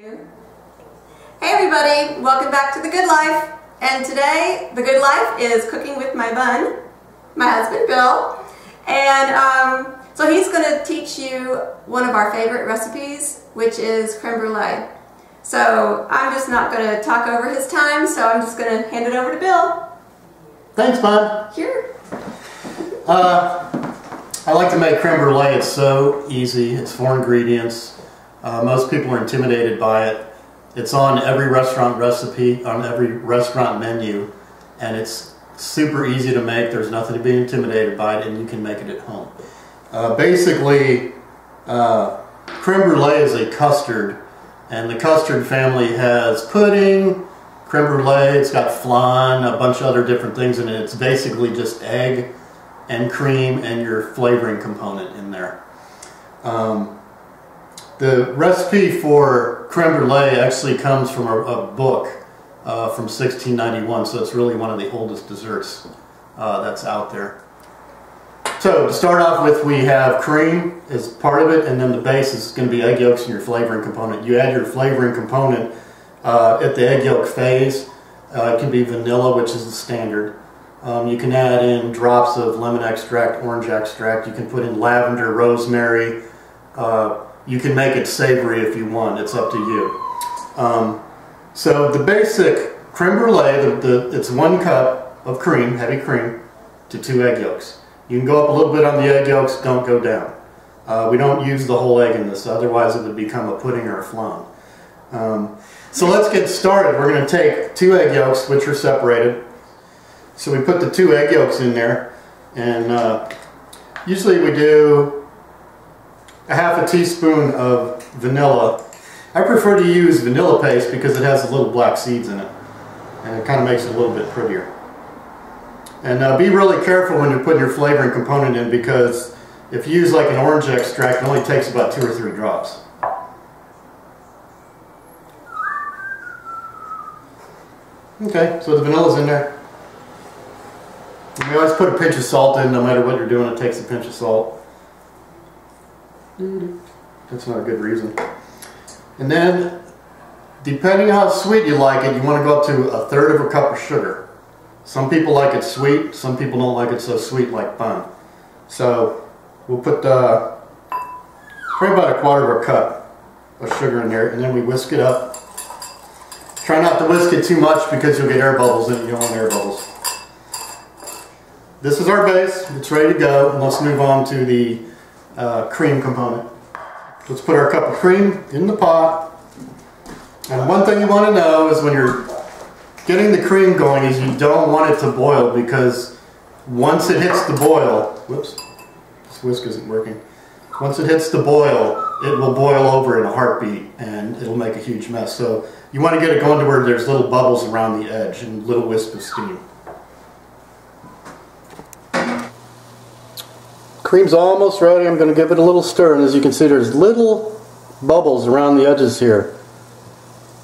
Hey everybody, welcome back to The Good Life. And today, The Good Life is cooking with my Bunn, my husband Bill. And so he's going to teach you one of our favorite recipes, which is creme brulee. So I'm just not going to talk over his time, so I'm just going to hand it over to Bill. Thanks, Bunn. Sure. I like to make creme brulee. It's so easy. It's 4 ingredients. Most people are intimidated by it. It's on every restaurant recipe, on every restaurant menu, and it's super easy to make. There's nothing to be intimidated by it, and you can make it at home. Basically, creme brulee is a custard, and the custard family has pudding, creme brulee, it's got flan, a bunch of other different things in it. It's basically just egg and cream and your flavoring component in there. The recipe for creme brulee actually comes from a book from 1691, so it's really one of the oldest desserts that's out there. So to start off with, we have cream as part of it, and then the base is going to be egg yolks and your flavoring component. You add your flavoring component at the egg yolk phase. It can be vanilla, which is the standard. You can add in drops of lemon extract, orange extract. You can put in lavender, rosemary. You can make it savory if you want. It's up to you. So the basic creme brulee, it's 1 cup of cream, heavy cream, to 2 egg yolks. You can go up a little bit on the egg yolks, don't go down. We don't use the whole egg in this, otherwise it would become a pudding or a flan. So let's get started. We're going to take 2 egg yolks, which are separated. So we put the 2 egg yolks in there, and usually we do a half a teaspoon of vanilla. I prefer to use vanilla paste because it has the little black seeds in it, and it kind of makes it a little bit prettier. And be really careful when you're putting your flavoring component in, because if you use like an orange extract, it only takes about 2 or 3 drops. Okay, so the vanilla's in there. And we always put a pinch of salt in, no matter what you're doing, it takes a pinch of salt. That's not a good reason. And then, depending on how sweet you like it, you want to go up to 1/3 cup of sugar. Some people like it sweet, some people don't like it so sweet, like Bunn. So we'll put probably about 1/4 cup of sugar in there, and then we whisk it up. Try not to whisk it too much because you'll get air bubbles in it. You don't want air bubbles. This is our base. It's ready to go, and let's move on to the cream component. Let's put our cup of cream in the pot. And one thing you want to know is when you're getting the cream going is you don't want it to boil, because once it hits the boil, whoops, this whisk isn't working. Once it hits the boil, it will boil over in a heartbeat and it'll make a huge mess. So you want to get it going to where there's little bubbles around the edge and little wisps of steam. Cream's almost ready. I'm going to give it a little stir, and as you can see, there's little bubbles around the edges here.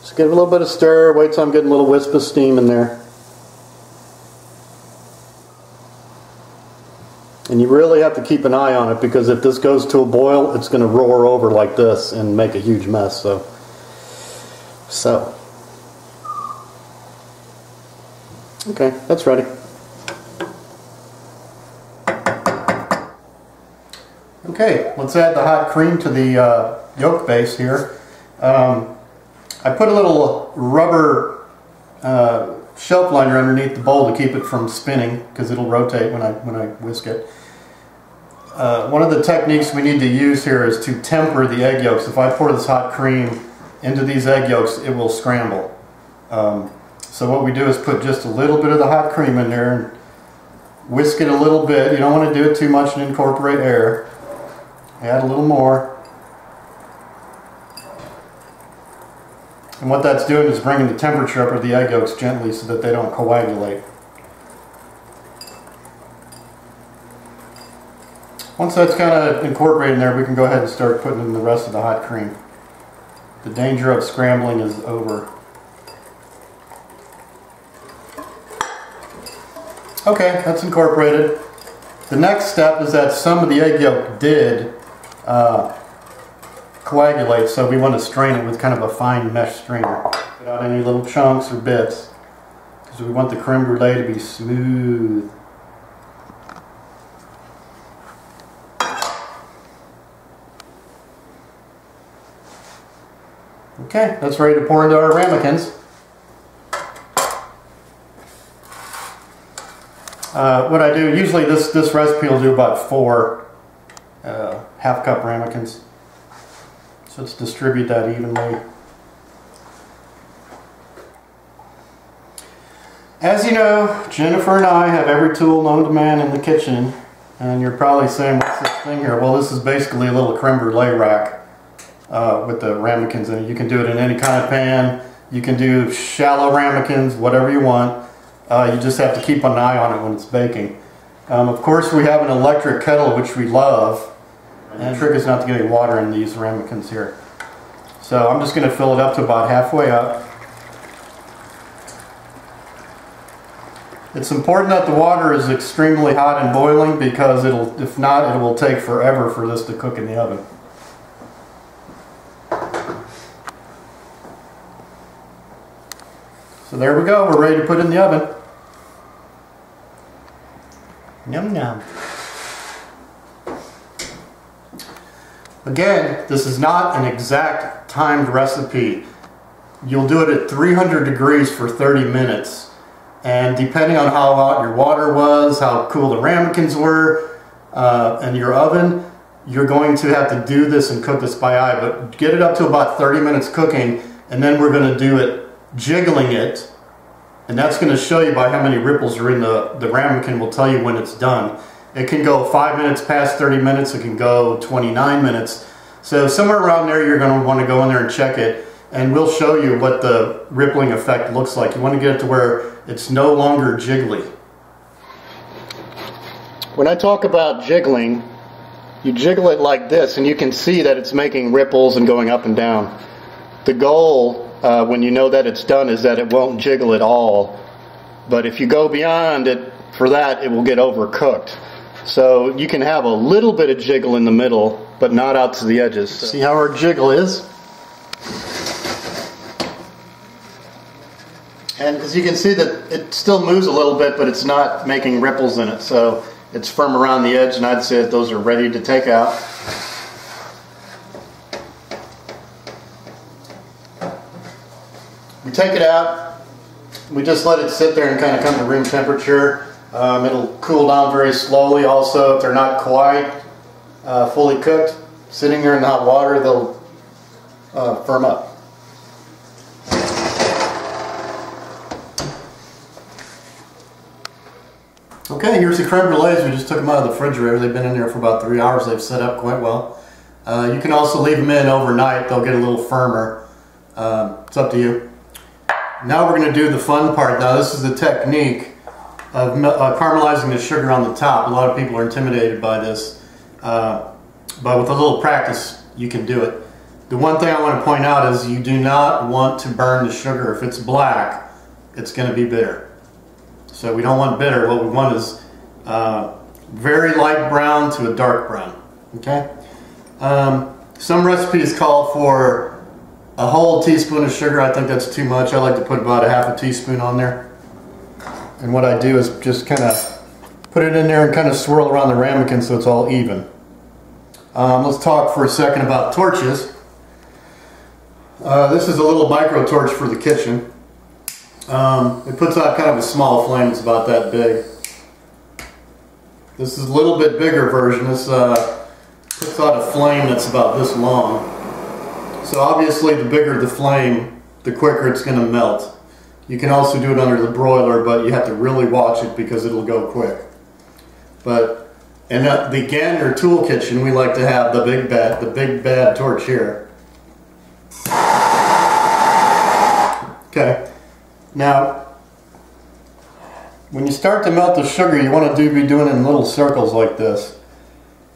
Just give it a little bit of stir, wait till I'm getting a little wisp of steam in there. And you really have to keep an eye on it, because if this goes to a boil, it's going to roar over like this and make a huge mess. So okay, that's ready. Okay, let's add the hot cream to the yolk base here. I put a little rubber shelf liner underneath the bowl to keep it from spinning, because it'll rotate when I whisk it. One of the techniques we need to use here is to temper the egg yolks. If I pour this hot cream into these egg yolks, it will scramble. So what we do is put just a little bit of the hot cream in there and whisk it a little bit. You don't want to do it too much and incorporate air. Add a little more. And what that's doing is bringing the temperature up of the egg yolks gently so that they don't coagulate. Once that's kind of incorporated in there, we can go ahead and start putting in the rest of the hot cream. The danger of scrambling is over. Okay, that's incorporated. The next step is that some of the egg yolk did coagulate, so we want to strain it with kind of a fine mesh strainer. Without any little chunks or bits, because we want the creme brulee to be smooth. Okay, that's ready to pour into our ramekins. What I do, usually this recipe will do about 4 half-cup ramekins. So let's distribute that evenly. As you know, Jennifer and I have every tool known to man in the kitchen, and you're probably saying, what's this thing here? Well, this is basically a little creme brulee rack with the ramekins in it. You can do it in any kind of pan. You can do shallow ramekins, whatever you want. You just have to keep an eye on it when it's baking. Of course, we have an electric kettle, which we love. And the trick is not to get any water in these ramekins here. So I'm just going to fill it up to about halfway up. It's important that the water is extremely hot and boiling, because if not, it will take forever for this to cook in the oven. So there we go, we're ready to put it in the oven. Yum yum. Again, this is not an exact timed recipe. You'll do it at 300 degrees for 30 minutes. And depending on how hot your water was, how cool the ramekins were, and your oven, you're going to have to do this and cook this by eye. But get it up to about 30 minutes cooking, and then we're going to do it jiggling it. And that's going to show you by how many ripples are in the ramekin will tell you when it's done. It can go 5 minutes past 30 minutes, it can go 29 minutes. So somewhere around there you're going to want to go in there and check it, and we'll show you what the rippling effect looks like. You want to get it to where it's no longer jiggly. When I talk about jiggling, you jiggle it like this and you can see that it's making ripples and going up and down. The goal, when you know that it's done, is that it won't jiggle at all. But if you go beyond it, for that, it will get overcooked. So you can have a little bit of jiggle in the middle, but not out to the edges. See how our jiggle is? And as you can see, that it still moves a little bit, but it's not making ripples in it. So it's firm around the edge, and I'd say that those are ready to take out. We take it out, we just let it sit there and kind of come to room temperature. It'll cool down very slowly also. If they're not quite fully cooked, sitting there in the hot water, they'll firm up. Okay, here's the creme brulees. We just took them out of the refrigerator. They've been in there for about 3 hours. They've set up quite well. You can also leave them in overnight. They'll get a little firmer. It's up to you. Now we're going to do the fun part. Now this is the technique of caramelizing the sugar on the top. A lot of people are intimidated by this, but with a little practice you can do it. The one thing I want to point out is you do not want to burn the sugar. If it's black, it's going to be bitter. So we don't want bitter. What we want is very light brown to a dark brown. Okay. Some recipes call for a whole teaspoon of sugar. I think that's too much. I like to put about a half a teaspoon on there. And what I do is just kind of put it in there and kind of swirl around the ramekin so it's all even. Let's talk for a second about torches. This is a little micro torch for the kitchen. It puts out kind of a small flame. It's about that big. This is a little bit bigger version. This puts out a flame that's about this long. So obviously the bigger the flame, the quicker it's going to melt. You can also do it under the broiler, but you have to really watch it because it'll go quick. But in the Gander tool kitchen, we like to have the big bad torch here. Okay. Now, when you start to melt the sugar, you want to be doing it in little circles like this.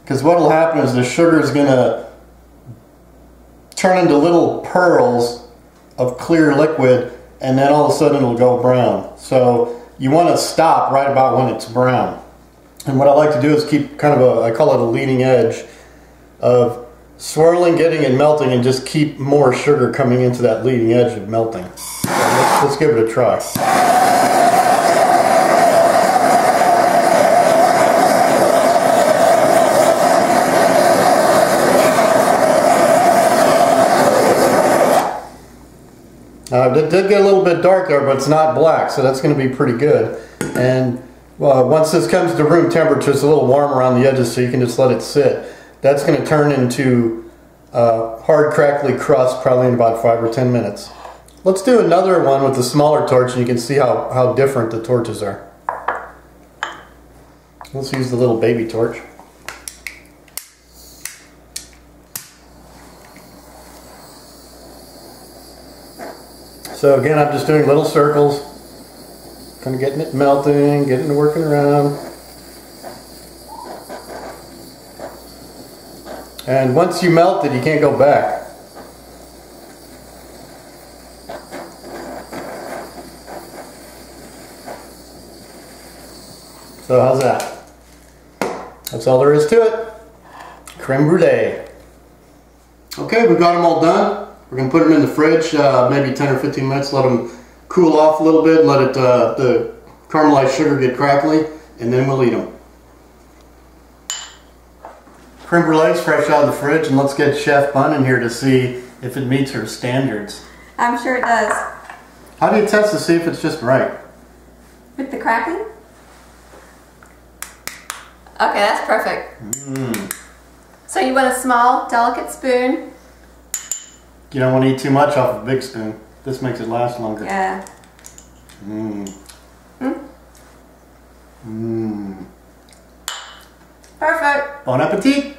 Because what will happen is the sugar is going to turn into little pearls of clear liquid, and then all of a sudden it'll go brown. So you want to stop right about when it's brown. And what I like to do is keep kind of I call it a leading edge of swirling, getting it melting, and just keep more sugar coming into that leading edge of melting. So let's give it a try. It did get a little bit dark there, but it's not black, so that's going to be pretty good. And once this comes to room temperature, it's a little warm around the edges, so you can just let it sit. That's going to turn into hard, crackly crust probably in about 5 or 10 minutes. Let's do another one with the smaller torch, and you can see how different the torches are. Let's use the little baby torch. So again, I'm just doing little circles, kind of getting it melting, getting it working around. And once you melt it, you can't go back. So how's that? That's all there is to it. Creme Brulée. Okay, we've got them all done. We're going to put them in the fridge, maybe 10 or 15 minutes, let them cool off a little bit, let it, the caramelized sugar get crackly, and then we'll eat them. Creme Brûlée's fresh out of the fridge, and let's get Chef Bunn in here to see if it meets her standards. I'm sure it does. How do you test to see if it's just right? With the cracking? Okay, that's perfect. So you want a small, delicate spoon. You don't want to eat too much off a big spoon. This makes it last longer. Yeah. Perfect. Bon appetit!